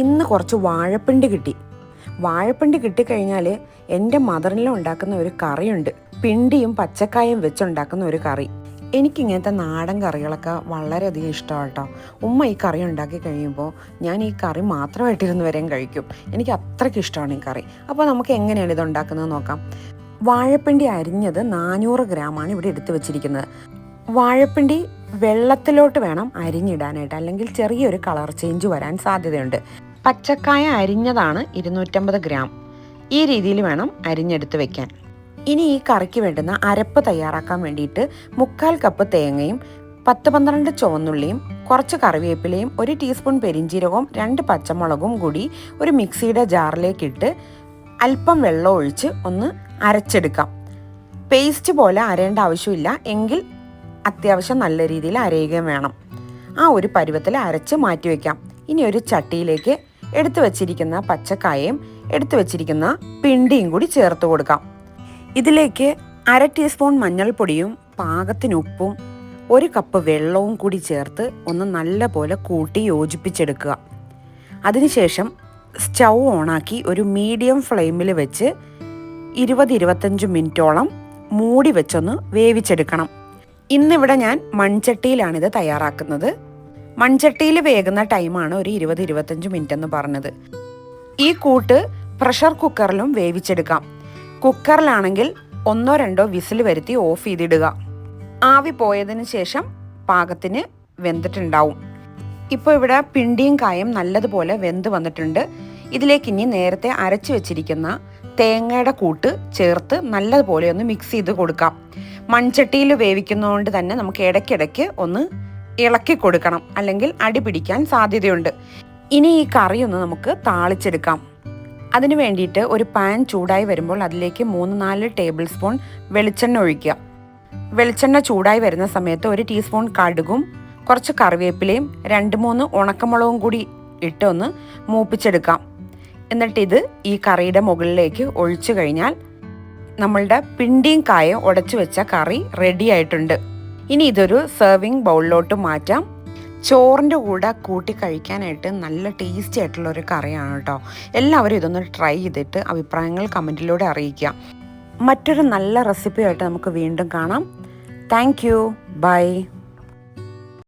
ഇന്ന് കുറച്ച് വാഴപ്പിണ്ടി കിട്ടി. വാഴപ്പിണ്ടി കിട്ടിക്കഴിഞ്ഞാൽ എൻ്റെ മദറിനിലും ഉണ്ടാക്കുന്ന ഒരു കറിയുണ്ട്. പിണ്ടിയും പച്ചക്കായും വെച്ചുണ്ടാക്കുന്ന ഒരു കറി. എനിക്കിങ്ങനത്തെ നാടൻ കറികളൊക്കെ വളരെയധികം ഇഷ്ടമാണ് കേട്ടോ. ഉമ്മ ഈ കറി ഉണ്ടാക്കി കഴിയുമ്പോൾ ഞാൻ ഈ കറി മാത്രമായിട്ടിരുന്ന് വരെയും കഴിക്കും. എനിക്ക് അത്രയ്ക്ക് ഇഷ്ടമാണ് ഈ കറി. അപ്പോൾ നമുക്ക് എങ്ങനെയാണ് ഇത് ഉണ്ടാക്കുന്നത് നോക്കാം. വാഴപ്പിണ്ടി അരിഞ്ഞത് 400 ഗ്രാമാണ് ഇവിടെ എടുത്തു വെച്ചിരിക്കുന്നത്. വാഴപ്പിണ്ടി വെള്ളത്തിലോട്ട് വേണം അരിഞ്ഞിടാനായിട്ട്, അല്ലെങ്കിൽ ചെറിയൊരു കളർ ചേഞ്ച് വരാൻ സാധ്യതയുണ്ട്. പച്ചക്കായ അരിഞ്ഞതാണ് 250 ഗ്രാം. ഈ രീതിയിൽ വേണം അരിഞ്ഞെടുത്ത് വെക്കാൻ. ഇനി ഈ കറിക്ക് വേണ്ടുന്ന അരപ്പ് തയ്യാറാക്കാൻ വേണ്ടിയിട്ട് 1/4 കപ്പ് തേങ്ങയും 10-12 ചുവന്നുള്ളിയും കുറച്ച് കറിവേപ്പിലയും 1 ടീസ്പൂൺ പെരിഞ്ചീരകവും 2 പച്ചമുളകും കൂടി ഒരു മിക്സിയുടെ ജാറിലേക്കിട്ട് അല്പം വെള്ളം ഒഴിച്ച് ഒന്ന് അരച്ചെടുക്കാം. പേസ്റ്റ് പോലെ അരയേണ്ട ആവശ്യമില്ല, എങ്കിൽ അത്യാവശ്യം നല്ല രീതിയിൽ അരയുകയും വേണം. ആ ഒരു പരുവത്തിൽ അരച്ച് മാറ്റി വയ്ക്കാം. ഇനി ഒരു ചട്ടിയിലേക്ക് എടുത്തു വച്ചിരിക്കുന്ന പച്ചക്കായയും എടുത്തു വച്ചിരിക്കുന്ന പിണ്ടിയും കൂടി ചേർത്ത് കൊടുക്കാം. ഇതിലേക്ക് 1/2 ടീസ്പൂൺ മഞ്ഞൾപ്പൊടിയും പാകത്തിന് ഉപ്പും 1 കപ്പ് വെള്ളവും കൂടി ചേർത്ത് ഒന്ന് നല്ല പോലെ കൂട്ടി യോജിപ്പിച്ചെടുക്കുക. അതിനുശേഷം സ്റ്റൗ ഓണാക്കി ഒരു മീഡിയം ഫ്ലെയിമിൽ വെച്ച് 20-25 മിനിറ്റോളം മൂടി വെച്ചൊന്ന് വേവിച്ചെടുക്കണം. ഇന്നിവിടെ ഞാൻ മൺചട്ടിയിലാണിത് തയ്യാറാക്കുന്നത്. മൺചട്ടിയിൽ വേകുന്ന ടൈമാണ് ഒരു 20-25 മിനിറ്റ് എന്ന് പറഞ്ഞത്. ഈ കൂട്ട് പ്രഷർ കുക്കറിലും വേവിച്ചെടുക്കാം. കുക്കറിലാണെങ്കിൽ 1-2 വിസിൽ വരുത്തി ഓഫ് ചെയ്തിടുക. ആവി പോയതിന് ശേഷം പാകത്തിന് വെന്തിട്ടുണ്ടാവും. ഇപ്പോൾ ഇവിടെ പിണ്ടിയും കായും നല്ലതുപോലെ വെന്ത് വന്നിട്ടുണ്ട്. ഇതിലേക്ക് ഇനി നേരത്തെ അരച്ചു വെച്ചിരിക്കുന്ന തേങ്ങയുടെ കൂട്ട് ചേർത്ത് നല്ലതുപോലെ ഒന്ന് മിക്സ് ചെയ്ത് കൊടുക്കാം. മൺചട്ടിയിൽ വേവിക്കുന്നതുകൊണ്ട് തന്നെ നമുക്ക് ഇടയ്ക്കിടയ്ക്ക് ഒന്ന് ഇളക്കി കൊടുക്കണം, അല്ലെങ്കിൽ അടി പിടിക്കാൻ സാധ്യതയുണ്ട്. ഇനി ഈ കറി ഒന്ന് നമുക്ക് താളിച്ചെടുക്കാം. അതിന് വേണ്ടിയിട്ട് ഒരു പാൻ ചൂടായി വരുമ്പോൾ അതിലേക്ക് 3-4 ടേബിൾ സ്പൂൺ വെളിച്ചെണ്ണ ഒഴിക്കുക. വെളിച്ചെണ്ണ ചൂടായി വരുന്ന സമയത്ത് 1 ടീസ്പൂൺ കടുകും കുറച്ച് കറിവേപ്പിലയും 2-3 ഉണക്കമുളകും കൂടി ഇട്ട് ഒന്ന് മൂപ്പിച്ചെടുക്കാം. എന്നിട്ടിത് ഈ കറിയുടെ മുകളിലേക്ക് ഒഴിച്ചു കഴിഞ്ഞാൽ നമ്മളുടെ പിണ്ടിയും കായും ഉടച്ചു വെച്ച കറി റെഡി ആയിട്ടുണ്ട്. ഇനി ഇതൊരു സെർവിങ് ബൗളിലോട്ട് മാറ്റാം. ചോറിൻ്റെ കൂടെ കൂട്ടി കഴിക്കാനായിട്ട് നല്ല ടേസ്റ്റി ആയിട്ടുള്ള ഒരു കറിയാണ് കേട്ടോ. എല്ലാവരും ഇതൊന്ന് ട്രൈ ചെയ്തിട്ട് അഭിപ്രായങ്ങൾ കമൻറ്റിലൂടെ അറിയിക്കുക. മറ്റൊരു നല്ല റെസിപ്പിയായിട്ട് നമുക്ക് വീണ്ടും കാണാം. Thank you. ബൈ.